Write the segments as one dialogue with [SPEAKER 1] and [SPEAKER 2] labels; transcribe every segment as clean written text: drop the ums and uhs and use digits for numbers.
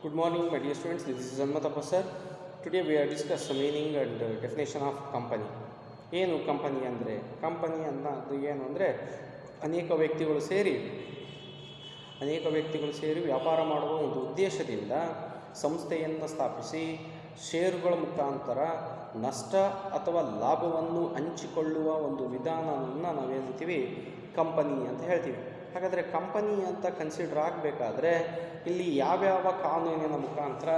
[SPEAKER 1] Good morning, my dear students. This is Janmatappa sir. Today we are discuss the meaning and definition of company. ಏನು company ಅಂದರೆ company ಅನ್ನೋದು ಏನು ಅಂದರೆ ಅನೇಕ ವ್ಯಕ್ತಿಗಳು ಸೇರಿ ವ್ಯಾಪಾರ ಮಾಡುವ ಒಂದು ಉದ್ದೇಶದಿಂದ ಸಂಸ್ಥೆಯನ್ನು ಸ್ಥಾಪಿಸಿ ಷೇರುಗಳ ಮುಖಾಂತರ ನಷ್ಟ ಅಥವಾ ಲಾಭವನ್ನು ಹಂಚಿಕೊಳ್ಳುವ ಒಂದು ವಿಧಾನವನ್ನು ನಾವೇನಂತೀವಿ ಕಂಪನಿ ಅಂತ ಹೇಳ್ತೀವಿ. ಹಾಗಾದರೆ ಕಂಪನಿ ಅಂತ ಕನ್ಸಿಡರ್ ಆಗಬೇಕಾದ್ರೆ ಇಲ್ಲಿ ಯಾವ್ಯಾವ ಕಾನೂನಿನ ಮುಖಾಂತರ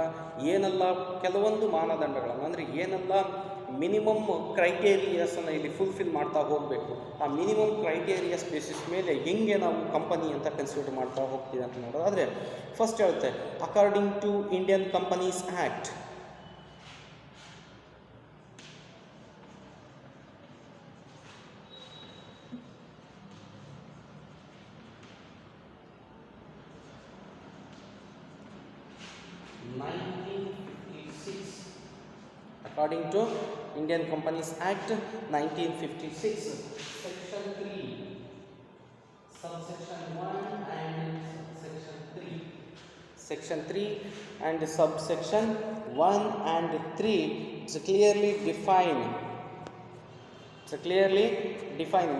[SPEAKER 1] ಏನೆಲ್ಲ ಕೆಲವೊಂದು ಮಾನದಂಡಗಳನ್ನು ಅಂದರೆ ಏನೆಲ್ಲ ಮಿನಿಮಮ್ ಕ್ರೈಟೇರಿಯಸನ್ನು ಇಲ್ಲಿ ಫುಲ್ಫಿಲ್ ಮಾಡ್ತಾ ಹೋಗಬೇಕು, ಆ ಮಿನಿಮಮ್ ಕ್ರೈಟೇರಿಯಸ್ ಬೇಸಿಸ್ ಮೇಲೆ ಹೆಂಗೆ ನಾವು ಕಂಪನಿ ಅಂತ ಕನ್ಸಿಡರ್ ಮಾಡ್ತಾ ಹೋಗ್ತೀವಿ ಅಂತ ನೋಡೋದಾದರೆ ಫಸ್ಟ್ ಹೇಳುತ್ತೆ according to Indian companies act. According to Indian Companies Act 1956, Section 3, Subsection 1 and Section 3. Section 3 and Subsection 1 and 3 is clearly defined.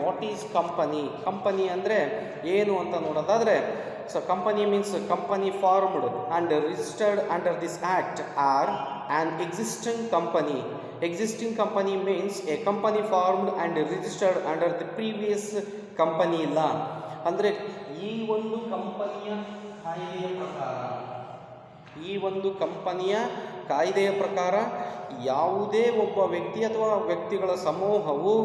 [SPEAKER 1] What is company? Company ಅಂದರೆ ಏನು ಅಂತ ನೋಡೋದಾದರೆ so company means company formed and registered under this act are an existing company. Existing company means a company formed and registered under the previous company law. ಅಂದರೆ ಈ ಒಂದು ಕಂಪನಿಯ ಕಾಯ್ದೆಯ ಪ್ರಕಾರ ಯಾವುದೇ ಒಬ್ಬ ವ್ಯಕ್ತಿ ಅಥವಾ ವ್ಯಕ್ತಿಗಳ ಸಮೂಹವು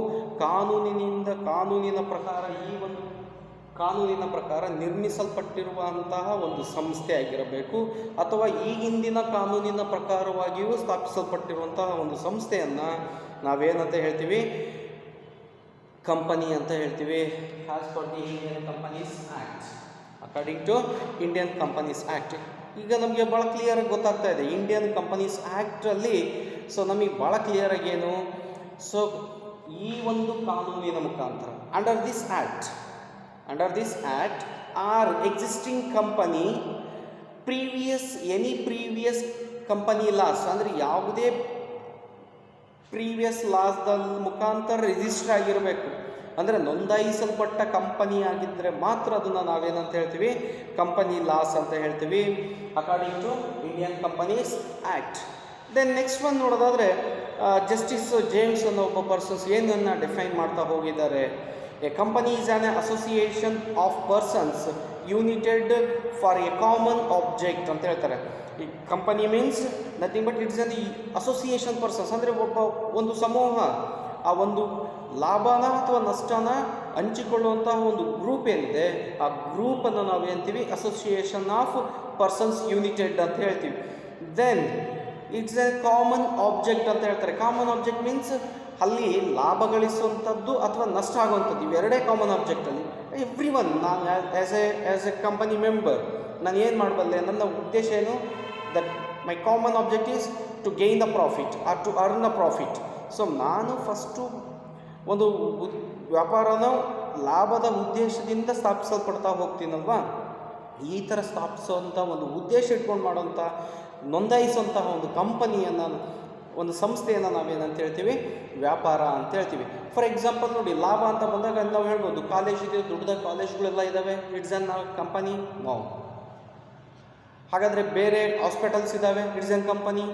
[SPEAKER 1] ಕಾನೂನಿನ ಪ್ರಕಾರ ನಿರ್ಮಿಸಲ್ಪಟ್ಟಿರುವಂತಹ ಒಂದು ಸಂಸ್ಥೆ ಆಗಿರಬೇಕು, ಅಥವಾ ಈ ಹಿಂದಿನ ಕಾನೂನಿನ ಪ್ರಕಾರವಾಗಿಯೂ ಸ್ಥಾಪಿಸಲ್ಪಟ್ಟಿರುವಂತಹ ಒಂದು ಸಂಸ್ಥೆಯನ್ನು ನಾವೇನಂತ ಹೇಳ್ತೀವಿ, ಕಂಪನಿ ಅಂತ ಹೇಳ್ತೀವಿ. As per the Indian companies act, according to Indian companies act. ಈಗ ನಮಗೆ ಭಾಳ ಕ್ಲಿಯರಾಗಿ ಗೊತ್ತಾಗ್ತಾ ಇದೆ ಇಂಡಿಯನ್ ಕಂಪನೀಸ್ ಆ್ಯಕ್ಟಲ್ಲಿ. ಸೊ ನಮಗೆ ಭಾಳ ಕ್ಲಿಯರಾಗಿ ಏನು, ಸೊ ಈ ಒಂದು ಕಾನೂನಿನ ಮುಖಾಂತರ under this act are existing company previous company laws, ಅಂದರೆ ಯಾವುದೇ ಪ್ರೀವಿಯಸ್ ಲಾಸ್ದ ಮುಖಾಂತರ ರಿಜಿಸ್ಟರ್ ಆಗಿರಬೇಕು, ಅಂದರೆ ನೋಂದಾಯಿಸಲ್ಪಟ್ಟ ಕಂಪನಿ ಆಗಿದ್ದರೆ ಮಾತ್ರ ಅದನ್ನು ನಾವೇನಂತ ಹೇಳ್ತೀವಿ, ಕಂಪನಿ ಲಾಸ್ ಅಂತ ಹೇಳ್ತೀವಿ, ಅಕಾರ್ಡಿಂಗ್ ಟು ಇಂಡಿಯನ್ ಕಂಪನೀಸ್ ಆ್ಯಕ್ಟ್. ದೆನ್ ನೆಕ್ಸ್ಟ್ ಒನ್ ನೋಡೋದಾದರೆ ಜಸ್ಟಿಸ್ ಜೇಮ್ಸ್ ಅನ್ನೋ ಒಬ್ಬ ಪರ್ಸನ್ಸ್ ಏನನ್ನು ಡಿಫೈನ್ ಮಾಡ್ತಾ ಹೋಗಿದ್ದಾರೆ. A company is an association of persons united for a common object ಅಂತ ಹೇಳ್ತಾರೆ. ಈ company means nothing but it's an association persons, ಅಂದರೆ ಒಂದು ಸಮೂಹ ಆ ಒಂದು ಲಾಭನ ಅಥವಾ ನಷ್ಟನ ಹಂಚಿಕೊಳ್ಳುವಂತಹ ಒಂದು ಗ್ರೂಪ್ ಏನಿದೆ, ಆ ಗ್ರೂಪನ್ನು ನಾವು ಏನಂತೀವಿ, ಅಸೋಸಿಯೇಷನ್ ಆಫ್ ಪರ್ಸನ್ಸ್ ಯುನೈಟೆಡ್ ಅಂತ ಹೇಳ್ತೀವಿ. Then it's a common object ಅಂತ ಹೇಳ್ತಾರೆ. ಕಾಮನ್ ಆಬ್ಜೆಕ್ಟ್ ಮೀನ್ಸ್ ಅಲ್ಲಿ ಲಾಭ ಗಳಿಸುವಂಥದ್ದು ಅಥವಾ ನಷ್ಟ ಆಗುವಂಥದ್ದು, ಇವೆರಡೇ ಕಾಮನ್ ಆಬ್ಜೆಕ್ಟಲ್ಲಿ. ಎವ್ರಿ ಒನ್, ನಾನು ಆ್ಯಸ್ ಎ ಕಂಪನಿ ಮೆಂಬರ್ ನಾನು ಏನು ಮಾಡಬಲ್ಲೆ, ನನ್ನ ಉದ್ದೇಶ ಏನು, that my common object is to gain the profit or to earn the profit. So ನಾನು ಫಸ್ಟು ಒಂದು ವ್ಯಾಪಾರನ ಲಾಭದ ಉದ್ದೇಶದಿಂದ ಸ್ಥಾಪಿಸಲ್ಪಡ್ತಾ ಹೋಗ್ತೀನಲ್ವಾ, ಈ ಥರ ಸ್ಥಾಪಿಸೋವಂಥ ಒಂದು ಉದ್ದೇಶ ಇಟ್ಕೊಂಡು ಮಾಡೋಂಥ ನೋಂದಾಯಿಸುವಂತಹ ಒಂದು ಕಂಪನಿಯನ್ನು, ಒಂದು ಸಂಸ್ಥೆಯನ್ನು ನಾವೇನಂತ ಹೇಳ್ತೀವಿ, ವ್ಯಾಪಾರ ಅಂತ ಹೇಳ್ತೀವಿ. ಫಾರ್ ಎಕ್ಸಾಂಪಲ್ ನೋಡಿ, ಲಾಭ ಅಂತ ಬಂದಾಗ ನಾವು ಹೇಳ್ಬೋದು ಕಾಲೇಜ್ ಇದೆ, ದೊಡ್ಡದ ಕಾಲೇಜ್ಗಳೆಲ್ಲ ಇದ್ದಾವೆ, ಇಟ್ಸ್ ಅನ್ ಕಂಪನಿ. ನೋ. ಹಾಗಾದರೆ ಬೇರೆ ಹಾಸ್ಪಿಟಲ್ಸ್ ಇದ್ದಾವೆ, ಇಟ್ಸ್ ಅನ್ ಕಂಪನಿ.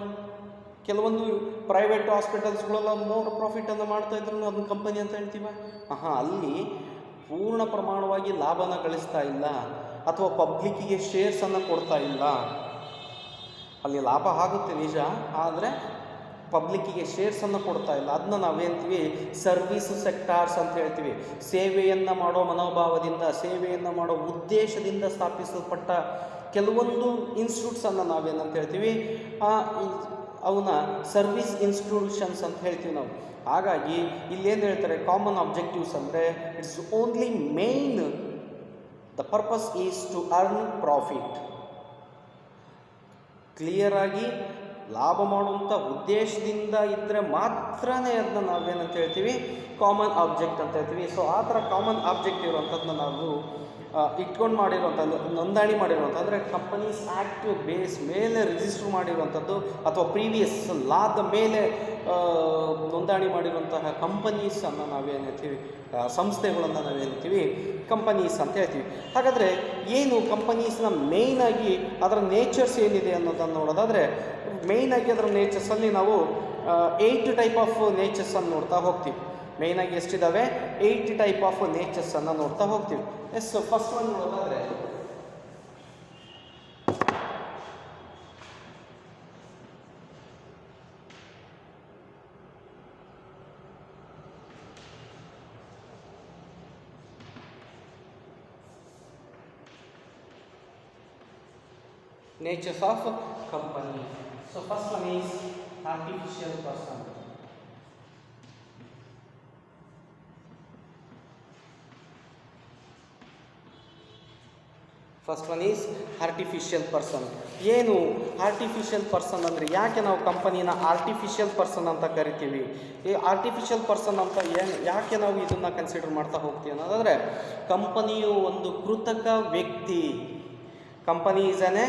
[SPEAKER 1] ಕೆಲವೊಂದು ಪ್ರೈವೇಟ್ ಹಾಸ್ಪಿಟಲ್ಸ್ಗಳೆಲ್ಲ ಮೋರ್ ಪ್ರಾಫಿಟನ್ನು ಮಾಡ್ತಾ ಇದ್ರು, ಅದನ್ನ ಕಂಪನಿ ಅಂತ ಹೇಳ್ತೀವ. ಅಲ್ಲಿ ಪೂರ್ಣ ಪ್ರಮಾಣವಾಗಿ ಲಾಭನ ಗಳಿಸ್ತಾ ಇಲ್ಲ, ಅಥವಾ ಪಬ್ಲಿಕ್ಕಿಗೆ ಶೇರ್ಸನ್ನು ಕೊಡ್ತಾ ಇಲ್ಲ. ಅಲ್ಲಿ ಲಾಭ ಆಗುತ್ತೆ ನಿಜ, ಆದರೆ ಪಬ್ಲಿಕ್ಕಿಗೆ ಶೇರ್ಸನ್ನು ಕೊಡ್ತಾ ಇಲ್ಲ. ಅದನ್ನ ನಾವೇಂತೀವಿ, ಸರ್ವಿಸ್ ಸೆಕ್ಟಾರ್ಸ್ ಅಂತ ಹೇಳ್ತೀವಿ. ಸೇವೆಯನ್ನು ಮಾಡೋ ಮನೋಭಾವದಿಂದ, ಸೇವೆಯನ್ನು ಮಾಡೋ ಉದ್ದೇಶದಿಂದ ಸ್ಥಾಪಿಸಲ್ಪಟ್ಟ ಕೆಲವೊಂದು ಇನ್ಸ್ಟಿಟ್ಯೂಟ್ಸನ್ನು ನಾವೇನಂತ ಹೇಳ್ತೀವಿ, ಅವನ್ನ ಸರ್ವಿಸ್ ಇನ್ಸ್ಟಿಟ್ಯೂಷನ್ಸ್ ಅಂತ ಹೇಳ್ತೀವಿ ನಾವು. ಹಾಗಾಗಿ ಇಲ್ಲೇನು ಹೇಳ್ತಾರೆ, ಕಾಮನ್ ಆಬ್ಜೆಕ್ಟಿವ್ಸ್ ಅಂದರೆ it's only main the purpose is to earn profit. ಕ್ಲಿಯರಾಗಿ ಲಾಭ ಮಾಡುವಂಥ ಉದ್ದೇಶದಿಂದ ಇದ್ದರೆ ಮಾತ್ರನೇ ಅದನ್ನ ನಾವೇನಂತ ಹೇಳ್ತೀವಿ ಕಾಮನ್ ಆಬ್ಜೆಕ್ಟ್ ಅಂತ ಹೇಳ್ತೀವಿ. ಸೊ ಆ ಥರ ಕಾಮನ್ ಆಬ್ಜೆಕ್ಟ್ ಇರುವಂಥದ್ದನ್ನ ನಾವು ಇಟ್ಕೊಂಡು ಮಾಡಿರುವಂಥದ್ದು, ನೋಂದಣಿ ಮಾಡಿರುವಂಥ ಅಂದರೆ ಕಂಪನೀಸ್ ಆ್ಯಕ್ಟ್ ಬೇಸ್ ಮೇಲೆ ರಿಜಿಸ್ಟರ್ ಮಾಡಿರುವಂಥದ್ದು ಅಥವಾ ಪ್ರೀವಿಯಸ್ ಲಾದ ಮೇಲೆ ನೋಂದಣಿ ಮಾಡಿರುವಂತಹ ಕಂಪನೀಸನ್ನು ನಾವೇನು ಹೇಳ್ತೀವಿ, ಸಂಸ್ಥೆಗಳನ್ನು ನಾವೇನ್ತೀವಿ ಕಂಪನೀಸ್ ಅಂತ ಹೇಳ್ತೀವಿ. ಹಾಗಾದರೆ ಏನು ಕಂಪನೀಸ್ನ ಮೇಯ್ನಾಗಿ ಅದರ ನೇಚರ್ಸ್ ಏನಿದೆ ಅನ್ನೋದನ್ನು ನೋಡೋದಾದರೆ, ಮೇಯ್ನಾಗಿ ಅದರ ನೇಚರ್ಸಲ್ಲಿ ನಾವು 8 ಟೈಪ್ ಆಫ್ ನೇಚರ್ಸನ್ನು ನೋಡ್ತಾ ಹೋಗ್ತೀವಿ. ಮೇಯ್ನಾಗಿ ಎಷ್ಟಿದ್ದಾವೆ? 8 ಟೈಪ್ ಆಫ್ ನೇಚರ್ಸನ್ನು ನೋಡ್ತಾ ಹೋಗ್ತೀವಿ. ಫಸ್ಟ್ ಒನ್ ನೋಡೋದಾದರೆ natures of company. So first one is artificial person. First one is artificial person. ಏನು ಆರ್ಟಿಫಿಷಿಯಲ್ ಪರ್ಸನ್ ಅಂದರೆ, ಯಾಕೆ ನಾವು ಕಂಪನಿನ ಆರ್ಟಿಫಿಷಿಯಲ್ ಪರ್ಸನ್ ಅಂತ ಕರಿತೀವಿ? ಈ ಆರ್ಟಿಫಿಷಿಯಲ್ ಪರ್ಸನ್ ಅಂತ ಯಾಕೆ ನಾವು ಇದನ್ನು ಕನ್ಸಿಡರ್ ಮಾಡ್ತಾ ಹೋಗ್ತೀವಿ ಅನ್ನೋದಾದರೆ, ಕಂಪನಿಯು ಒಂದು ಕೃತಕ ವ್ಯಕ್ತಿ. ಕಂಪನಿ ಈಸ್ ಆನ್ ಎ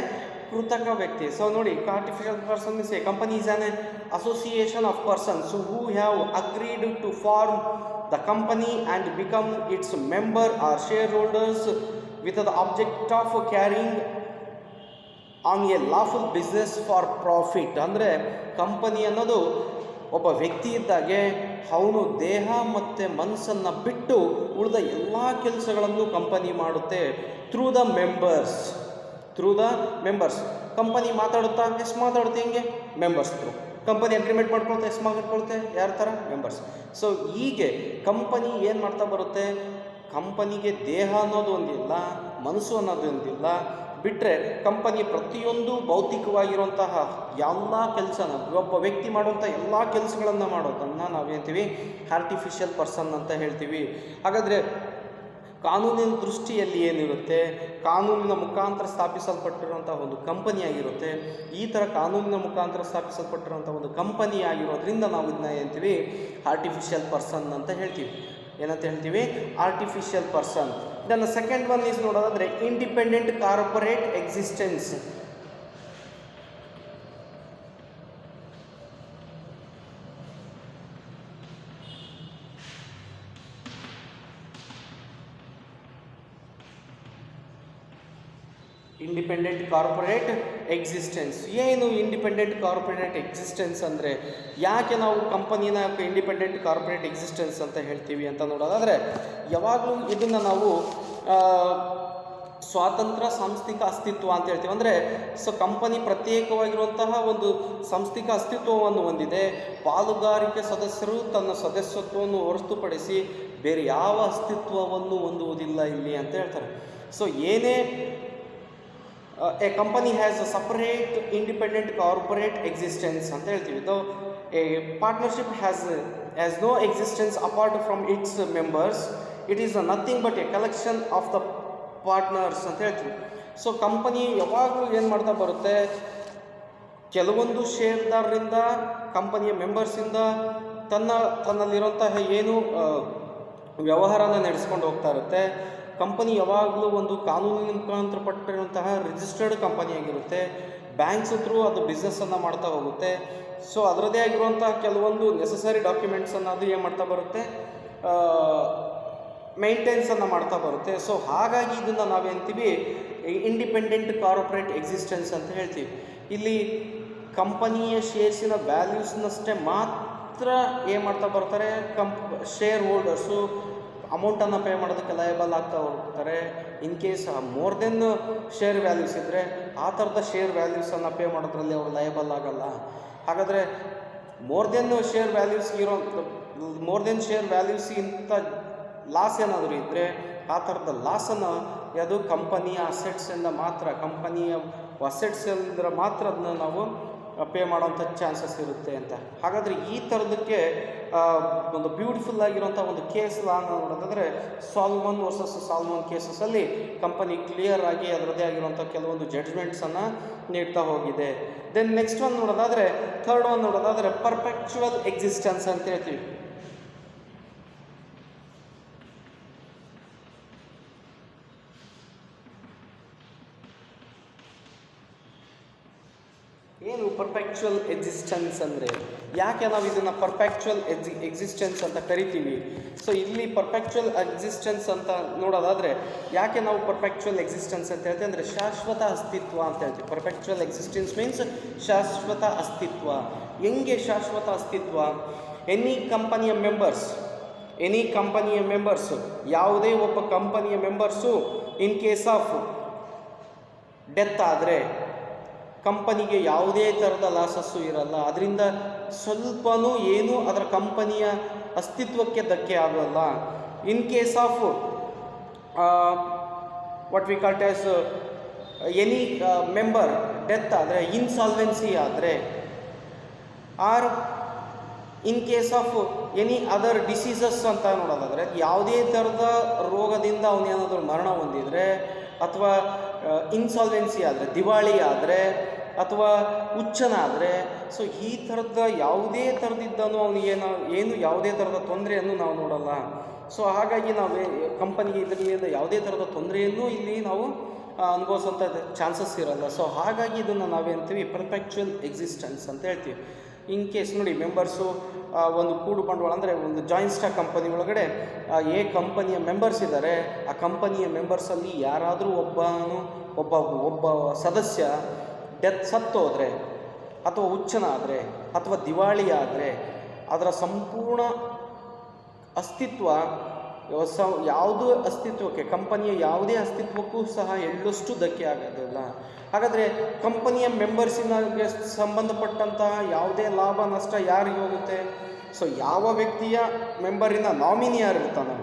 [SPEAKER 1] ಕೃತಕ ವ್ಯಕ್ತಿ. ಸೊ ನೋಡಿ, artificial person means A company is on A association of persons who have agreed to form the company and become it's member R share holders with the object of carrying on a lawful business for profit. ಅಂದರೆ company ಅನ್ನೋದು ಒಬ್ಬ ವ್ಯಕ್ತಿ ಇದ್ದಾಗೆ ಅವನು ದೇಹ ಮತ್ತು ಮನಸ್ಸನ್ನು ಬಿಟ್ಟು ಉಳಿದ ಎಲ್ಲ ಕೆಲಸಗಳನ್ನು ಕಂಪನಿ ಮಾಡುತ್ತೆ ಥ್ರೂ ದ ಮೆಂಬರ್ಸ್. ಕಂಪನಿ ಮಾತಾಡುತ್ತಾ ಎಷ್ಟು ಮಾತಾಡುತ್ತೆ? ಹಿಂಗೆ ಮೆಂಬರ್ಸ್ ಥ್ರೂ. ಕಂಪನಿ ಅಗ್ರಿಮೆಂಟ್ ಮಾಡ್ಕೊಳ್ತಾ ಎಷ್ಟು ಮಾಡ್ಕೊಳ್ತೆ? ಯಾರ ಥರ? ಮೆಂಬರ್ಸ್. ಸೊ ಹೀಗೆ ಕಂಪನಿ ಏನು ಮಾಡ್ತಾ ಬರುತ್ತೆ, ಕಂಪನಿಗೆ ದೇಹ ಅನ್ನೋದು ಒಂದಿಲ್ಲ, ಮನಸ್ಸು ಅನ್ನೋದು ಒಂದಿಲ್ಲ, ಬಿಟ್ಟರೆ ಕಂಪನಿ ಪ್ರತಿಯೊಂದು ಭೌತಿಕವಾಗಿರುವಂತಹ ಎಲ್ಲ ಕೆಲಸನ, ಒಬ್ಬ ವ್ಯಕ್ತಿ ಮಾಡುವಂಥ ಎಲ್ಲ ಕೆಲಸಗಳನ್ನು ಮಾಡೋದನ್ನು ನಾವೇಂತೀವಿ ಆರ್ಟಿಫಿಷಿಯಲ್ ಪರ್ಸನ್ ಅಂತ ಹೇಳ್ತೀವಿ. ಹಾಗಾದರೆ ಕಾನೂನಿನ ದೃಷ್ಟಿಯಲ್ಲಿ ಏನಿರುತ್ತೆ, ಕಾನೂನಿನ ಮುಖಾಂತರ ಸ್ಥಾಪಿಸಲ್ಪಟ್ಟಿರುವಂಥ ಒಂದು ಕಂಪನಿಯಾಗಿರುತ್ತೆ. ಈ ಥರ ಕಾನೂನಿನ ಮುಖಾಂತರ ಸ್ಥಾಪಿಸಲ್ಪಟ್ಟಿರುವಂಥ ಒಂದು ಕಂಪನಿ ಆಗಿರೋದ್ರಿಂದ ನಾವು ಇದನ್ನ ಏನಂತೀವಿ ಆರ್ಟಿಫಿಷಿಯಲ್ ಪರ್ಸನ್ ಅಂತ ಹೇಳ್ತೀವಿ. ಏನಂತ ಹೇಳ್ತೀವಿ? Artificial person. ಇದನ್ನು ಸೆಕೆಂಡ್ ಒನ್ ಈಸ್ ನೋಡೋದಾದರೆ independent corporate existence. Independent corporate existence. ಏನು ಇಂಡಿಪೆಂಡೆಂಟ್ ಕಾರ್ಪೊರೇಟ್ ಎಕ್ಸಿಸ್ಟೆನ್ಸ್ ಅಂದರೆ, ಯಾಕೆ ನಾವು ಕಂಪನಿನ ಇಂಡಿಪೆಂಡೆಂಟ್ ಕಾರ್ಪೊರೇಟ್ ಎಕ್ಸಿಸ್ಟೆನ್ಸ್ ಅಂತ ಹೇಳ್ತೀವಿ ಅಂತ ನೋಡೋದಾದರೆ, ಯಾವಾಗಲೂ ಇದನ್ನು ನಾವು ಸ್ವಾತಂತ್ರ್ಯ ಸಾಂಸ್ಥಿಕ ಅಸ್ತಿತ್ವ ಅಂತ ಹೇಳ್ತೀವಿ. ಅಂದರೆ ಸೊ ಕಂಪನಿ ಪ್ರತ್ಯೇಕವಾಗಿರುವಂತಹ ಒಂದು ಸಾಂಸ್ಥಿಕ ಅಸ್ತಿತ್ವವನ್ನು ಹೊಂದಿದೆ. ಪಾಲುಗಾರಿಕೆ ಸದಸ್ಯರು ತನ್ನ ಸದಸ್ಯತ್ವವನ್ನು ಹೊರತುಪಡಿಸಿ ಬೇರೆ ಯಾವ ಅಸ್ತಿತ್ವವನ್ನು ಹೊಂದುವುದಿಲ್ಲ ಇಲ್ಲಿ ಅಂತ ಹೇಳ್ತಾರೆ. ಸೊ ಏನೇ a company has a separate independent corporate existence ಅಂತ ಹೇಳ್ತೀವಿ. A partnership has no existence apart from its members. It is nothing but a collection of the partners ಅಂತ ಹೇಳ್ತೀವಿ. ಸೊ ಕಂಪನಿ ಯಾವಾಗಲೂ ಏನು ಮಾಡ್ತಾ ಬರುತ್ತೆ, ಕೆಲವೊಂದು ಷೇರ್ದಾರರಿಂದ, ಕಂಪನಿಯ ಮೆಂಬರ್ಸಿಂದ ತನ್ನಲ್ಲಿರುವಂತಹ ಏನು ವ್ಯವಹಾರನ ನಡೆಸ್ಕೊಂಡು ಹೋಗ್ತಾ ಇರುತ್ತೆ. ಕಂಪನಿ ಯಾವಾಗಲೂ ಒಂದು ಕಾನೂನಿನ ಮುಖಾಂತರ ಪಟ್ಟಿರುವಂತಹ ರಿಜಿಸ್ಟರ್ಡ್ ಕಂಪನಿಯಾಗಿರುತ್ತೆ. ಬ್ಯಾಂಕ್ಸ್ ಥ್ರೂ ಅದು ಬಿಸ್ನೆಸ್ಸನ್ನು ಮಾಡ್ತಾ ಹೋಗುತ್ತೆ. ಸೊ ಅದರದ್ದೇ ಆಗಿರುವಂತಹ ಕೆಲವೊಂದು ನೆಸಸರಿ ಡಾಕ್ಯುಮೆಂಟ್ಸನ್ನು ಅದು ಏನು ಮಾಡ್ತಾ ಬರುತ್ತೆ, ಮೇಂಟೆನ್ಸನ್ನು ಮಾಡ್ತಾ ಬರುತ್ತೆ. ಸೊ ಹಾಗಾಗಿ ಇದನ್ನು ನಾವೇಂತೀವಿ ಇಂಡಿಪೆಂಡೆಂಟ್ ಕಾರ್ಪೊರೇಟ್ ಎಕ್ಸಿಸ್ಟೆನ್ಸ್ ಅಂತ ಹೇಳ್ತೀವಿ. ಇಲ್ಲಿ ಕಂಪನಿಯ ಶೇರ್ಸಿನ ವ್ಯಾಲ್ಯೂಸ್ನಷ್ಟೇ ಮಾತ್ರ ಏನು ಮಾಡ್ತಾ ಬರ್ತಾರೆ, ಶೇರ್ ಹೋಲ್ಡರ್ಸು ಅಮೌಂಟನ್ನು ಪೇ ಮಾಡೋದಕ್ಕೆ ಲಯಬಲ್ ಆಗ್ತಾ ಹೋಗ್ತಾರೆ. In case more than share values ಇದ್ದರೆ ಆ ಥರದ ಶೇರ್ ವ್ಯಾಲ್ಯೂಸನ್ನು ಪೇ ಮಾಡೋದ್ರಲ್ಲಿ ಅವರು ಲಯಬಲ್ ಆಗಲ್ಲ. ಹಾಗಾದರೆ ಮೋರ್ ದೆನ್ ಶೇರ್ ವ್ಯಾಲ್ಯೂಸ್ಗಿಂತ ಲಾಸ್ ಏನಾದರೂ ಇದ್ದರೆ ಆ ಥರದ ಲಾಸನ್ನು ಅದು ಕಂಪನಿಯ ಅಸೆಟ್ಸಿಂದ ಮಾತ್ರ, ಕಂಪನಿಯ ಅಸೆಟ್ಸಿಂದ ಮಾತ್ರ ಅದನ್ನ ನಾವು ಪೇ ಮಾಡೋವಂಥ ಚಾನ್ಸಸ್ ಇರುತ್ತೆ ಅಂತ. ಹಾಗಾದರೆ ಈ ಥರದಕ್ಕೆ ಒಂದು ಬ್ಯೂಟಿಫುಲ್ ಆಗಿರುವಂಥ ಒಂದು ಕೇಸ್ ಲಾ ನೋಡೋದಾದರೆ ಸಾಲ್ಮನ್ ವರ್ಸಸ್ ಸಾಲ್ಮನ್ ಕೇಸಸಲ್ಲಿ ಕಂಪನಿ ಕ್ಲಿಯರ್ ಆಗಿ ಅದರದ್ದೇ ಆಗಿರುವಂಥ ಕೆಲವೊಂದು ಜಡ್ಜ್ಮೆಂಟ್ಸನ್ನು ನೀಡ್ತಾ ಹೋಗಿದೆ. ದೆನ್ ನೆಕ್ಸ್ಟ್ ಒನ್ ನೋಡೋದಾದರೆ ಥರ್ಡ್ ಒನ್ ನೋಡೋದಾದರೆ ಪರ್ಪೆಕ್ಚುವಲ್ ಎಕ್ಸಿಸ್ಟೆನ್ಸ್ ಅಂತ ಹೇಳ್ತೀವಿ. ಏನು ಪರ್ಪೆಕ್ಚುವಲ್ ಎಕ್ಸಿಸ್ಟೆನ್ಸ್ ಅಂದರೆ, ಯಾಕೆ ನಾವು ಇದನ್ನು ಪರ್ಪೆಕ್ಚುವಲ್ ಎಕ್ಸಿಸ್ಟೆನ್ಸ್ ಅಂತ ಕರಿತೀವಿ? ಸೊ ಇಲ್ಲಿ ಪರ್ಪೆಕ್ಚುವಲ್ ಎಕ್ಸಿಸ್ಟೆನ್ಸ್ ಅಂತ ನೋಡೋದಾದರೆ ಯಾಕೆ ನಾವು ಪರ್ಪೆಕ್ಚುವಲ್ ಎಕ್ಸಿಸ್ಟೆನ್ಸ್ ಅಂತ ಹೇಳ್ತೀವಿ ಅಂದರೆ ಶಾಶ್ವತ ಅಸ್ತಿತ್ವ ಅಂತ ಹೇಳ್ತೀವಿ. ಪರ್ಪೆಕ್ಚುವಲ್ ಎಕ್ಸಿಸ್ಟೆನ್ಸ್ ಮೀನ್ಸ್ ಶಾಶ್ವತ ಅಸ್ತಿತ್ವ. ಹೆಂಗೆ ಶಾಶ್ವತ ಅಸ್ತಿತ್ವ? ಎನಿ ಕಂಪನಿಯ ಮೆಂಬರ್ಸು ಯಾವುದೇ ಒಬ್ಬ ಕಂಪನಿಯ members in case of death ಆದರೆ ಕಂಪನಿಗೆ ಯಾವುದೇ ಥರದ ಲಾಸಸ್ಸು ಇರಲ್ಲ. ಅದರಿಂದ ಸ್ವಲ್ಪನೂ ಏನೂ ಅದರ ಕಂಪನಿಯ ಅಸ್ತಿತ್ವಕ್ಕೆ ಧಕ್ಕೆ ಆಗೋಲ್ಲ. In case of what we called as any member death ಆದರೆ, ಇನ್ಸಾಲ್ವೆನ್ಸಿ ಆದರೆ, or in case of any other diseases ಅಂತ ನೋಡೋದಾದರೆ ಯಾವುದೇ ಥರದ ರೋಗದಿಂದ ಅವನೇನಾದರೂ ಮರಣ ಹೊಂದಿದರೆ, ಅಥವಾ ಇನ್ಸಾಲ್ವೆನ್ಸಿ ಆದರೆ, ದಿವಾಳಿ ಆದರೆ, ಅಥವಾ ಹುಚ್ಚನಾದರೆ, ಸೊ ಈ ಥರದ ಯಾವುದೇ ಥರದಿದ್ದನೂ ಅವನಿಗೇನು ಯಾವುದೇ ಥರದ ತೊಂದರೆಯನ್ನು ನಾವು ನೋಡಲ್ಲ. ಸೊ ಹಾಗಾಗಿ ನಾವು ಕಂಪನಿಗೆ ಇದರಿಂದ ಯಾವುದೇ ಥರದ ತೊಂದರೆಯನ್ನು ಇಲ್ಲಿ ನಾವು ಅನುಭವಿಸೋಂಥ ಚಾನ್ಸಸ್ ಇರಲ್ಲ. ಸೊ ಹಾಗಾಗಿ ಇದನ್ನು ನಾವೇಂತೀವಿ ಪರ್ಪೆಕ್ಚುವಲ್ ಎಕ್ಸಿಸ್ಟೆನ್ಸ್ ಅಂತ ಹೇಳ್ತೀವಿ. ಇನ್ ಕೇಸ್ ನೋಡಿ, ಮೆಂಬರ್ಸು ಒಂದು ಕೂಡು ಬಂಡವಾಳ ಅಂದರೆ ಒಂದು ಜಾಯಿಂಟ್ ಸ್ಟಾಕ್ ಕಂಪನಿ ಒಳಗಡೆ ಕಂಪನಿಯ ಮೆಂಬರ್ಸ್ ಇದ್ದಾರೆ. ಆ ಕಂಪನಿಯ ಮೆಂಬರ್ಸಲ್ಲಿ ಯಾರಾದರೂ ಒಬ್ಬ ಸದಸ್ಯ ಸತ್ತೋದ್ರೆ, ಅಥವಾ ಹುಚ್ಚನಾದರೆ, ಅಥವಾ ದಿವಾಳಿ ಆದರೆ, ಅದರ ಸಂಪೂರ್ಣ ಅಸ್ತಿತ್ವ ಯಾವುದೇ ಅಸ್ತಿತ್ವಕ್ಕೆ, ಕಂಪನಿಯ ಯಾವುದೇ ಅಸ್ತಿತ್ವಕ್ಕೂ ಸಹ ಎಳ್ಳಷ್ಟು ಧಕ್ಕೆ ಆಗೋದಿಲ್ಲ. ಹಾಗಾದರೆ ಕಂಪನಿಯ ಮೆಂಬರ್ಸಿನಗೆ ಸಂಬಂಧಪಟ್ಟಂತಹ ಯಾವುದೇ ಲಾಭ ನಷ್ಟ ಯಾರಿಗೆ ಹೋಗುತ್ತೆ? ಸೊ ಯಾವ ವ್ಯಕ್ತಿಯ ಮೆಂಬರಿನ ನಾಮಿನಿ ಯಾರು ಇರ್ತಾನೋ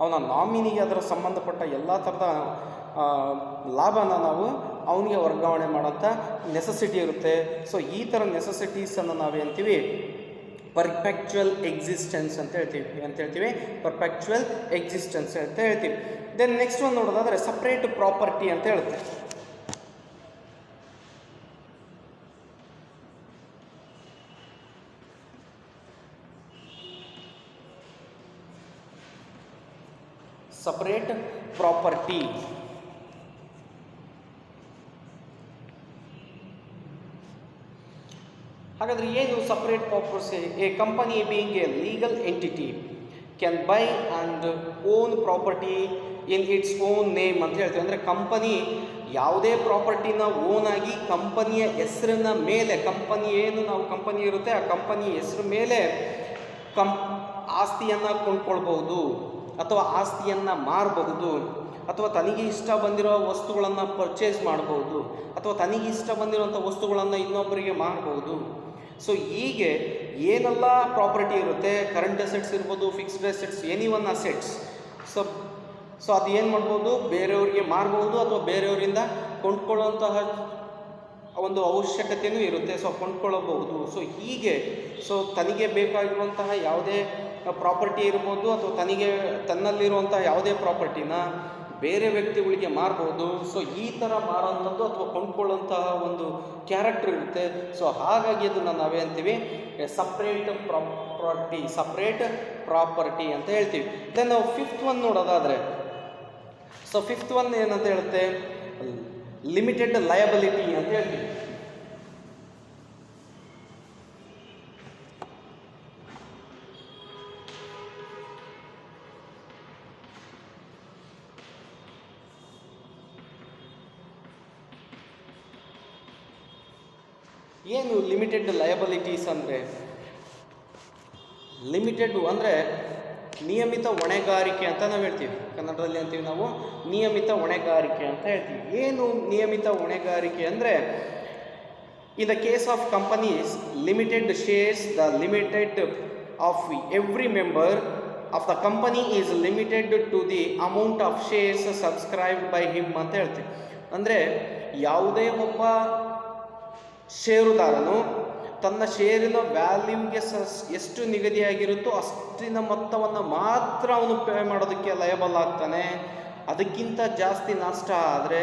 [SPEAKER 1] ಅವನ ನಾಮಿನಿಗೆ ಅದರ ಸಂಬಂಧಪಟ್ಟ ಎಲ್ಲ ಥರದ ಲಾಭನ ನಾವು ಅವನಿಗೆ ವರ್ಗಾವಣೆ ಮಾಡೋಂಥ ನೆಸೆಸಿಟಿ ಇರುತ್ತೆ. ಸೊ ಈ ಥರ ನೆಸೆಸಿಟೀಸನ್ನು ನಾವೇಂತೀವಿ ಪರ್ಪೆಕ್ಚುವಲ್ ಎಕ್ಸಿಸ್ಟೆನ್ಸ್ ಅಂತ ಹೇಳ್ತೀವಿ. ಪರ್ಪೆಕ್ಚುವಲ್ ಎಕ್ಸಿಸ್ಟೆನ್ಸ್ ಅಂತ ಹೇಳ್ತೀವಿ. ದೆನ್ ನೆಕ್ಸ್ಟ್ ಒಂದು ನೋಡೋದಾದರೆ ಸಪ್ರೇಟ್ ಪ್ರಾಪರ್ಟಿ ಅಂತ ಹೇಳುತ್ತೆ. ಸಪ್ರೇಟ್ ಪ್ರಾಪರ್ಟಿ ಹಾಗಾದರೆ ಏನು separate property? A company being A legal entity can buy and own property in its own name ಅಂತ ಹೇಳ್ತೀವಿ. ಅಂದರೆ ಕಂಪನಿ ಯಾವುದೇ ಪ್ರಾಪರ್ಟಿನ ಓನ್ ಆಗಿ ಕಂಪನಿಯ ಹೆಸರಿನ ಮೇಲೆ, ಕಂಪನಿ ಇರುತ್ತೆ ಆ ಕಂಪನಿ ಹೆಸರು ಮೇಲೆ ಆಸ್ತಿಯನ್ನು ಕೊಂಡ್ಕೊಳ್ಬಹುದು, ಅಥವಾ ಆಸ್ತಿಯನ್ನು ಮಾರಬಹುದು, ಅಥವಾ ತನಗೆ ಇಷ್ಟ ಬಂದಿರೋ ವಸ್ತುಗಳನ್ನು ಪರ್ಚೇಸ್ ಮಾಡಬಹುದು, ಅಥವಾ ತನಗೆ ಇಷ್ಟ ಬಂದಿರೋಂಥ ವಸ್ತುಗಳನ್ನು ಇನ್ನೊಬ್ಬರಿಗೆ ಮಾರಬಹುದು. ಸೊ ಹೀಗೆ ಏನೆಲ್ಲ ಪ್ರಾಪರ್ಟಿ ಇರುತ್ತೆ, ಕರೆಂಟ್ ಅಸೆಟ್ಸ್ ಇರ್ಬೋದು, fixed assets, any one assets, so ಅದು ಏನು ಮಾಡ್ಬೋದು, ಬೇರೆಯವರಿಗೆ ಮಾರಬಹುದು ಅಥವಾ ಬೇರೆಯವರಿಂದ ಕೊಂಡ್ಕೊಳ್ಳುವಂತಹ ಒಂದು ಅವಶ್ಯಕತೆಯೂ ಇರುತ್ತೆ. ಸೊ ಕೊಂಡ್ಕೊಳ್ಳಬಹುದು. ಸೊ ಹೀಗೆ ತನಗೆ ಬೇಕಾಗಿರುವಂತಹ ಯಾವುದೇ ಪ್ರಾಪರ್ಟಿ ಇರ್ಬೋದು, ಅಥವಾ ತನ್ನಲ್ಲಿರುವಂಥ ಯಾವುದೇ ಪ್ರಾಪರ್ಟಿನ ಬೇರೆ ವ್ಯಕ್ತಿಗಳಿಗೆ ಮಾರ್ಬೋದು. ಸೊ ಈ ಥರ ಮಾರೋಂಥದ್ದು ಅಥವಾ ಕೊಂಡ್ಕೊಳ್ಳುವಂತಹ ಒಂದು ಕ್ಯಾರೆಕ್ಟರ್ ಇರುತ್ತೆ. ಸೊ ಹಾಗಾಗಿ ಅದನ್ನು ನಾವೇ ಅಂತೀವಿ ಸಪ್ರೇಟ್ ಪ್ರಾಪರ್ಟಿ ಅಂತ ಹೇಳ್ತೀವಿ. ದೆನ್ ನಾವು ಫಿಫ್ತ್ ಒನ್ ನೋಡೋದಾದರೆ, ಸೊ ಫಿಫ್ತ್ ಒನ್ ಏನಂತ ಹೇಳುತ್ತೆ, ಲಿಮಿಟೆಡ್ ಲಯಬಿಲಿಟಿ ಅಂತ ಹೇಳ್ತೀವಿ. ಏನು ಲಿಮಿಟೆಡ್ ಲಯಬಿಲಿಟೀಸ್ ಅಂದರೆ? ಲಿಮಿಟೆಡ್ ಅಂದರೆ ನಿಯಮಿತ ಹೊಣೆಗಾರಿಕೆ ಅಂತ ನಾವು ಹೇಳ್ತೀವಿ. ಕನ್ನಡದಲ್ಲಿ ಅಂತೀವಿ ನಾವು ನಿಯಮಿತ ಹೊಣೆಗಾರಿಕೆ ಅಂತ ಹೇಳ್ತೀವಿ. ಏನು ನಿಯಮಿತ ಹೊಣೆಗಾರಿಕೆ ಅಂದರೆ, in the case of companies limited shares, the limited of every member of the company is limited to the amount of shares subscribed by him ಅಂತ ಹೇಳ್ತೀವಿ. ಅಂದರೆ ಯಾವುದೇ ಒಬ್ಬ ಷೇರುದಾರನು ತನ್ನ ಷೇರಿನ ವ್ಯಾಲ್ಯೂಗೆ ಎಷ್ಟು ನಿಗದಿಯಾಗಿರುತ್ತೋ ಅಷ್ಟಿನ ಮೊತ್ತವನ್ನು ಮಾತ್ರ ಅವನು ಪೇ ಮಾಡೋದಕ್ಕೆ ಲಯಬಲ್ ಆಗ್ತಾನೆ. ಅದಕ್ಕಿಂತ ಜಾಸ್ತಿ ನಷ್ಟ ಆದರೆ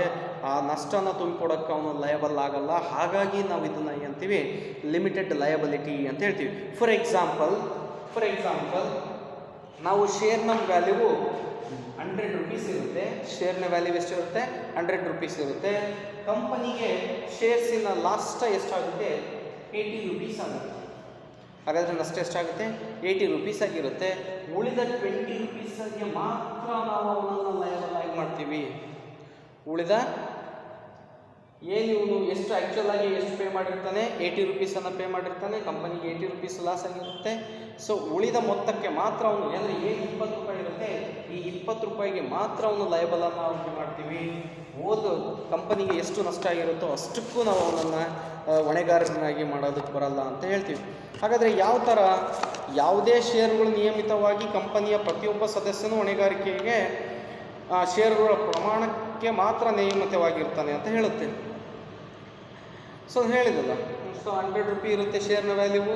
[SPEAKER 1] ಆ ನಷ್ಟನ ತುಂಬಿಕೊಡೋಕ್ಕೆ ಅವನು ಲಯಬಲ್ ಆಗಲ್ಲ. ಹಾಗಾಗಿ ನಾವು ಇದನ್ನು ಅಂತೀವಿ ಲಿಮಿಟೆಡ್ ಲಯಬಿಲಿಟಿ ಅಂತ ಹೇಳ್ತೀವಿ. ಫಾರ್ ಎಕ್ಸಾಂಪಲ್ ನಾವು ಶೇರ್ನ ವ್ಯಾಲ್ಯೂ 100 ರೂಪೀಸ್ ಇರುತ್ತೆ. ಶೇರ್ನ ವ್ಯಾಲ್ಯೂ ಎಷ್ಟಿರುತ್ತೆ? 100 ರೂಪೀಸ್ ಇರುತ್ತೆ. ಕಂಪನಿಗೆ ಶೇರ್ಸಿನ ಲಾಸ್ಟ್ ಎಷ್ಟಾಗುತ್ತೆ? 80 ರೂಪೀಸ್ ಆಗುತ್ತೆ. ಹಾಗಾದರೆ ನಷ್ಟ ಎಷ್ಟಾಗುತ್ತೆ? 80 ರೂಪೀಸ್ ಆಗಿರುತ್ತೆ. ಉಳಿದ 20 ರೂಪೀಸ್ಗೆ ಮಾತ್ರ ನಾವು ಅವನನ್ನು ಲಯಬಲ್ ಆಗಿ ಮಾಡ್ತೀವಿ. ಉಳಿದ ಏನು ಇವನು ಎಷ್ಟು ಆ್ಯಕ್ಚುಲ್ ಆಗಿ ಎಷ್ಟು ಪೇ ಮಾಡಿರ್ತಾನೆ? 80 ರೂಪೀಸನ್ನು ಪೇ ಮಾಡಿರ್ತಾನೆ. ಕಂಪನಿಗೆ 80 ರೂಪೀಸ್ ಲಾಸ್ ಆಗಿರುತ್ತೆ. ಸೊ ಉಳಿದ ಮೊತ್ತಕ್ಕೆ ಮಾತ್ರ ಅವನು ಅಂದರೆ ಏನು 20 ರೂಪಾಯಿ ಇರುತ್ತೆ, ಈ 20 ರೂಪಾಯಿಗೆ ಮಾತ್ರ ಅವನು ಲಯಬಲನ್ನು ಅವ್ರಿಗೆ ಮಾಡ್ತೀವಿ. ಕಂಪನಿಗೆ ಎಷ್ಟು ನಷ್ಟ ಆಗಿರುತ್ತೋ ಅಷ್ಟಕ್ಕೂ ನಾವು ಅವನನ್ನು ಹೊಣೆಗಾರನಾಗಿ ಮಾಡೋದಕ್ಕೆ ಬರಲ್ಲ ಅಂತ ಹೇಳ್ತೀವಿ. ಹಾಗಾದರೆ ಯಾವ ಥರ ಯಾವುದೇ ಷೇರುಗಳು ನಿಯಮಿತವಾಗಿ ಕಂಪನಿಯ ಪ್ರತಿಯೊಬ್ಬ ಸದಸ್ಯನೂ ಹೊಣೆಗಾರಿಕೆಗೆ ಷೇರುಗಳ ಪ್ರಮಾಣಕ್ಕೆ ಮಾತ್ರ ನಿಯಮಿತವಾಗಿರ್ತಾನೆ ಅಂತ ಹೇಳುತ್ತೆ. ಸೊ ಹೇಳಿದಲ್ಲ, ಸೊ 100 ರೂಪಾಯಿ ಇರುತ್ತೆ ಶೇರ್ನ ವ್ಯಾಲ್ಯೂ.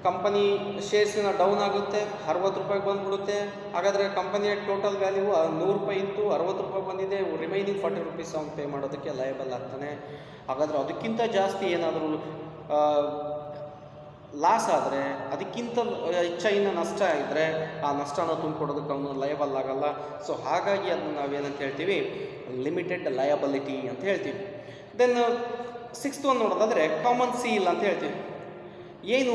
[SPEAKER 1] ಕಂಪನಿ ಶೇರ್ಸಿನ ಡೌನ್ ಆಗುತ್ತೆ, 60 ರೂಪಾಯಿಗೆ ಬಂದುಬಿಡುತ್ತೆ. ಹಾಗಾದರೆ ಕಂಪನಿಯ ಟೋಟಲ್ ವ್ಯಾಲ್ಯೂ 100 ರೂಪಾಯಿ ಇತ್ತು, 60 ರೂಪಾಯಿ ಬಂದಿದೆ. ರಿಮೈನಿಂಗ್ 40 ರೂಪೀಸ್ ಅವ್ನು ಪೇ ಮಾಡೋದಕ್ಕೆ ಲಯಬಲ್ ಆಗ್ತಾನೆ. ಹಾಗಾದರೆ ಅದಕ್ಕಿಂತ ಜಾಸ್ತಿ ಏನಾದರೂ ಲಾಸ್ ಆದರೆ, ಅದಕ್ಕಿಂತ ಹೆಚ್ಚಿನ ನಷ್ಟ ಇದ್ದರೆ ಆ ನಷ್ಟನ ತುಂಬಿಕೊಡೋದಕ್ಕೆ ಅವನು ಲಯಬಲ್ ಆಗಲ್ಲ. ಸೊ ಹಾಗಾಗಿ ಅದನ್ನು ನಾವೇನಂತ ಹೇಳ್ತೀವಿ? ಲಿಮಿಟೆಡ್ ಲಯಬಿಲಿಟಿ ಅಂತ ಹೇಳ್ತೀವಿ. ದೆನ್ 6th ಒಂದು ನೋಡೋದಾದರೆ ಕಾಮನ್ ಸೀಲ್ ಅಂತ ಹೇಳ್ತೀವಿ. ಏನು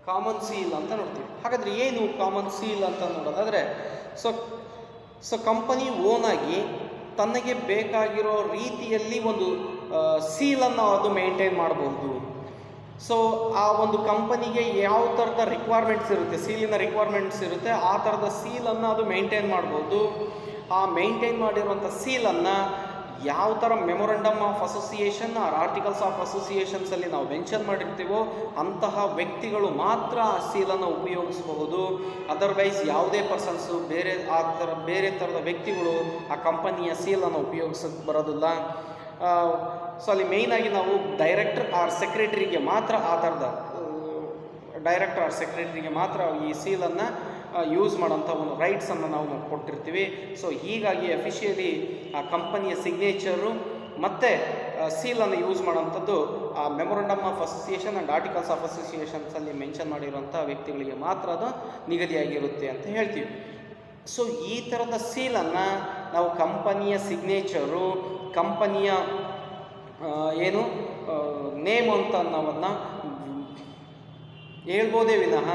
[SPEAKER 1] ಕಾಮನ್ ಸೀಲ್ ಅಂತ ನೋಡ್ತೀವಿ. ಹಾಗಾದರೆ ಏನು ಕಾಮನ್ ಸೀಲ್ ಅಂತ ನೋಡೋದಾದರೆ, ಸೊ ಕಂಪನಿ ಓನಾಗಿ ತನಗೆ ಬೇಕಾಗಿರೋ ರೀತಿಯಲ್ಲಿ ಒಂದು ಸೀಲನ್ನು ಅದು ಮೇಂಟೈನ್ ಮಾಡಬಹುದು. ಸೊ ಆ ಒಂದು ಕಂಪನಿಗೆ ಯಾವ ಥರದ ರಿಕ್ವೈರ್ಮೆಂಟ್ಸ್ ಇರುತ್ತೆ, ಸೀಲಿನ ರಿಕ್ವೈರ್ಮೆಂಟ್ಸ್ ಇರುತ್ತೆ, ಆ ಥರದ ಸೀಲನ್ನು ಅದು ಮೇಂಟೈನ್ ಮಾಡ್ಬೋದು. ಆ ಮೇಂಟೈನ್ ಮಾಡಿರುವಂಥ ಸೀಲನ್ನು ಯಾವ ಥರ memorandum of association or articles of ಅಸೋಸಿಯೇಷನ್ಸಲ್ಲಿ ನಾವು ಮೆನ್ಷನ್ ಮಾಡಿರ್ತೀವೋ ಅಂತಹ ವ್ಯಕ್ತಿಗಳು ಮಾತ್ರ ಆ ಸೀಲನ್ನು ಉಪಯೋಗಿಸಬಹುದು. ಅದರ್ವೈಸ್ ಯಾವುದೇ ಪರ್ಸನ್ಸು ಬೇರೆ ಥರದ ವ್ಯಕ್ತಿಗಳು ಆ ಕಂಪನಿಯ ಸೀಲನ್ನು ಉಪಯೋಗಿಸೋಕ್ಕೆ ಬರೋದಿಲ್ಲ. ಸೊ ಅಲ್ಲಿ ಮೇಯ್ನಾಗಿ ನಾವು ಡೈರೆಕ್ಟರ್ ಆರ್ ಸೆಕ್ರೆಟರಿಗೆ ಮಾತ್ರ ಈ ಸೀಲನ್ನು ಯೂಸ್ ಮಾಡೋಂಥ ಒಂದು ರೈಟ್ಸನ್ನು ನಾವು ಕೊಟ್ಟಿರ್ತೀವಿ. ಸೊ ಹೀಗಾಗಿ ಅಫಿಷಿಯಲಿ ಆ ಕಂಪನಿಯ ಸಿಗ್ನೇಚರು ಮತ್ತು ಸೀಲನ್ನು ಯೂಸ್ ಮಾಡೋಂಥದ್ದು ಆ memorandum of association and articles of ಅಸೋಸಿಯೇಷನ್ಸಲ್ಲಿ ಮೆನ್ಷನ್ ಮಾಡಿರುವಂಥ ವ್ಯಕ್ತಿಗಳಿಗೆ ಮಾತ್ರ ಅದು ನಿಗದಿಯಾಗಿರುತ್ತೆ ಅಂತ ಹೇಳ್ತೀವಿ. ಸೊ ಈ ಥರದ ಸೀಲನ್ನು ನಾವು ಕಂಪನಿಯ ಸಿಗ್ನೇಚರು, ಕಂಪನಿಯ ನೇಮ್ ಅಂತ ನಾವನ್ನ ಹೇಳ್ಬೋದೇ ವಿನಃ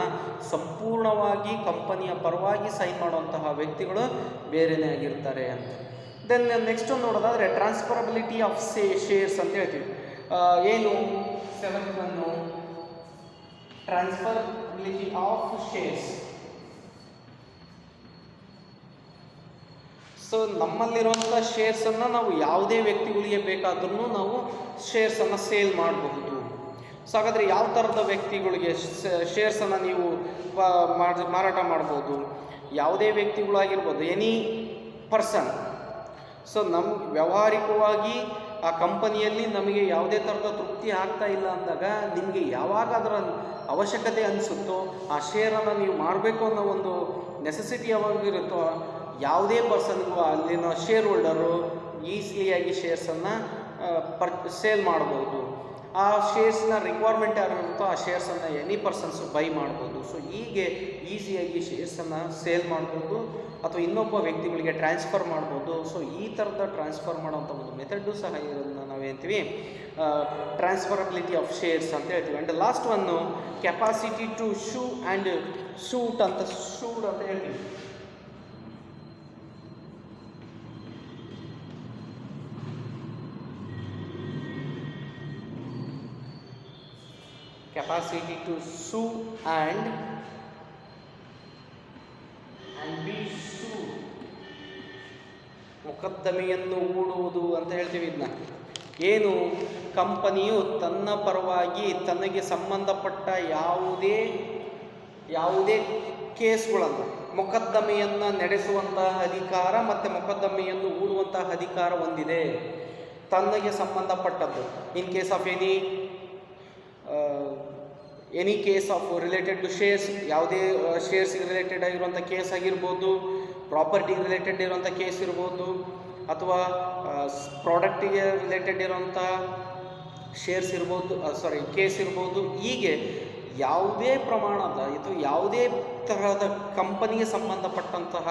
[SPEAKER 1] ಸಂಪೂರ್ಣವಾಗಿ ಕಂಪನಿಯ ಪರವಾಗಿ ಸೈನ್ ಮಾಡುವಂತಹ ವ್ಯಕ್ತಿಗಳು ಬೇರೆಯೇ ಆಗಿರ್ತಾರೆ ಅಂತ. ದೆನ್ ನೆಕ್ಸ್ಟ್ ಒಂದು ನೋಡೋದಾದರೆ ಟ್ರಾನ್ಸ್ಫರಬಿಲಿಟಿ ಆಫ್ ಶೇರ್ಸ್ ಅಂತ ಹೇಳ್ತೀವಿ. ಏನು 7th ಒಂದು ಟ್ರಾನ್ಸ್ಫರಬಿಲಿಟಿ ಆಫ್ ಶೇರ್ಸ್. ಸೊ ನಮ್ಮಲ್ಲಿರುವಂಥ ಶೇರ್ಸನ್ನು ನಾವು ಯಾವುದೇ ವ್ಯಕ್ತಿಗಳಿಗೆ ಬೇಕಾದ್ರೂ ನಾವು ಶೇರ್ಸನ್ನು ಸೇಲ್ ಮಾಡಬಹುದು. ಸೊ ಹಾಗಾದರೆ ಯಾವ ಥರದ ವ್ಯಕ್ತಿಗಳಿಗೆ ಶೇರ್ಸನ್ನು ನೀವು ಮಾರಾಟ ಮಾಡ್ಬೋದು? ಯಾವುದೇ ವ್ಯಕ್ತಿಗಳಾಗಿರ್ಬೋದು, ಎನಿ ಪರ್ಸನ್. ಸೊ ವ್ಯಾವಹಾರಿಕವಾಗಿ ಆ ಕಂಪನಿಯಲ್ಲಿ ನಮಗೆ ಯಾವುದೇ ಥರದ ತೃಪ್ತಿ ಆಗ್ತಾ ಇಲ್ಲ ಅಂದಾಗ ನಿಮಗೆ ಯಾವಾಗ ಅದರ ಅವಶ್ಯಕತೆ ಅನಿಸುತ್ತೋ ಆ ಶೇರನ್ನು ನೀವು ಮಾಡಬೇಕು ಅನ್ನೋ ಒಂದು ನೆಸೆಸಿಟಿ ಯಾವಾಗಿರುತ್ತೋ ಯಾವುದೇ ಪರ್ಸನ್ಗೂ ಅಲ್ಲಿನ ಶೇರ್ ಹೋಲ್ಡರು ಈಸಿಯಾಗಿ ಶೇರ್ಸನ್ನು ಸೇಲ್ ಮಾಡ್ಬೋದು. ಆ ಶೇರ್ಸ್ನ ರಿಕ್ವೈರ್ಮೆಂಟ್ ಯಾರಿರುತ್ತೋ ಆ ಶೇರ್ಸನ್ನು ಎನಿ ಪರ್ಸನ್ಸು ಬೈ ಮಾಡ್ಬೋದು. ಸೊ ಹೀಗೆ ಈಸಿಯಾಗಿ ಶೇರ್ಸನ್ನು ಸೇಲ್ ಮಾಡ್ಬೋದು ಅಥವಾ ಇನ್ನೊಬ್ಬ ವ್ಯಕ್ತಿಗಳಿಗೆ ಟ್ರಾನ್ಸ್ಫರ್ ಮಾಡ್ಬೋದು. ಸೊ ಈ ಥರದ ಟ್ರಾನ್ಸ್ಫರ್ ಮಾಡೋಂಥ ಒಂದು ಮೆಥಡು ಸಹ ಇದನ್ನು ನಾವೇಂತೀವಿ ಟ್ರಾನ್ಸ್ಫರಬಿಲಿಟಿ ಆಫ್ ಶೇರ್ಸ್ ಅಂತ ಹೇಳ್ತೀವಿ. And last one capacity to sue and sued ಅಂತ ಹೇಳ್ತೀವಿ. Capacity to sue and be sued. ಮೊಕದ್ದಮೆಯನ್ನು ಹೂಡುವುದು ಅಂತ ಹೇಳ್ತೀವಿ ಇದನ್ನ. ಏನು ಕಂಪನಿಯು ತನ್ನ ಪರವಾಗಿ ತನಗೆ ಸಂಬಂಧಪಟ್ಟ ಯಾವುದೇ ಕೇಸ್ಗಳನ್ನು ಮೊಕದ್ದಮೆಯನ್ನು ನಡೆಸುವಂತಹ ಅಧಿಕಾರ ಮತ್ತು ಮೊಕದ್ದಮೆಯನ್ನು ಹೂಡುವಂತಹ ಅಧಿಕಾರ ಹೊಂದಿದೆ. ತನಗೆ ಸಂಬಂಧಪಟ್ಟದ್ದು in case of any case of related to shares, ಯಾವುದೇ ಶೇರ್ಸ್ಗೆ ರಿಲೇಟೆಡ್ ಆಗಿರುವಂಥ ಕೇಸ್ ಆಗಿರ್ಬೋದು, ಪ್ರಾಪರ್ಟಿಗೆ ರಿಲೇಟೆಡ್ ಇರುವಂಥ ಕೇಸ್ ಇರ್ಬೋದು, ಅಥವಾ ಪ್ರಾಡಕ್ಟಿಗೆ ರಿಲೇಟೆಡ್ ಇರುವಂಥ ಶೇರ್ಸ್ ಇರ್ಬೋದು, ಕೇಸ್ ಇರ್ಬೋದು. ಹೀಗೆ ಯಾವುದೇ ಪ್ರಮಾಣದ ಅಥವಾ ಯಾವುದೇ ತರಹದ ಕಂಪನಿಗೆ ಸಂಬಂಧಪಟ್ಟಂತಹ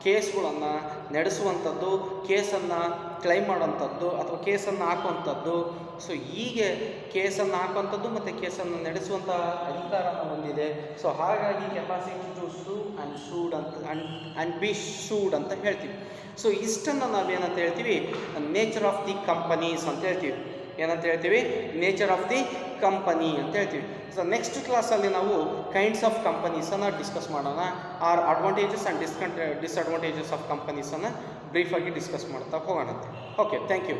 [SPEAKER 1] ಕೇಸ್ಗಳನ್ನು ನಡೆಸುವಂಥದ್ದು, ಕೇಸನ್ನು ಕ್ಲೈಮ್ ಮಾಡೋಂಥದ್ದು ಅಥವಾ ಕೇಸನ್ನು ಹಾಕುವಂಥದ್ದು. ಸೊ ಹೀಗೆ ಕೇಸನ್ನು ಹಾಕುವಂಥದ್ದು ಮತ್ತು ಕೇಸನ್ನು ನಡೆಸುವಂತಹ ಅಧಿಕಾರನ ಹೊಂದಿದೆ. ಸೊ ಹಾಗಾಗಿ capacity to sue and sued ಅಂತ ಆ್ಯಂಡ್ ಬಿ ಶೂಡ್ ಅಂತ ಹೇಳ್ತೀವಿ. ಸೊ ಇಷ್ಟನ್ನು ನಾವೇನಂತ ಹೇಳ್ತೀವಿ, ನೇಚರ್ ಆಫ್ ದಿ ಕಂಪನೀಸ್ ಅಂತ ಹೇಳ್ತೀವಿ. ಏನಂತ ಹೇಳ್ತೀವಿ? ನೇಚರ್ ಆಫ್ ದಿ ಕಂಪನಿ ಅಂತ ಹೇಳ್ತೀವಿ. ಸೊ ನೆಕ್ಸ್ಟ್ ಕ್ಲಾಸಲ್ಲಿ ನಾವು ಕೈಂಡ್ಸ್ ಆಫ್ ಕಂಪನೀಸನ್ನು ಡಿಸ್ಕಸ್ ಮಾಡೋಣ. Or advantages and disadvantages of ಕಂಪನೀಸನ್ನು ಬ್ರೀಫಾಗಿ ಡಿಸ್ಕಸ್ ಮಾಡ್ತಾ ಹೋಗೋಣಂತೆ. Okay, thank you.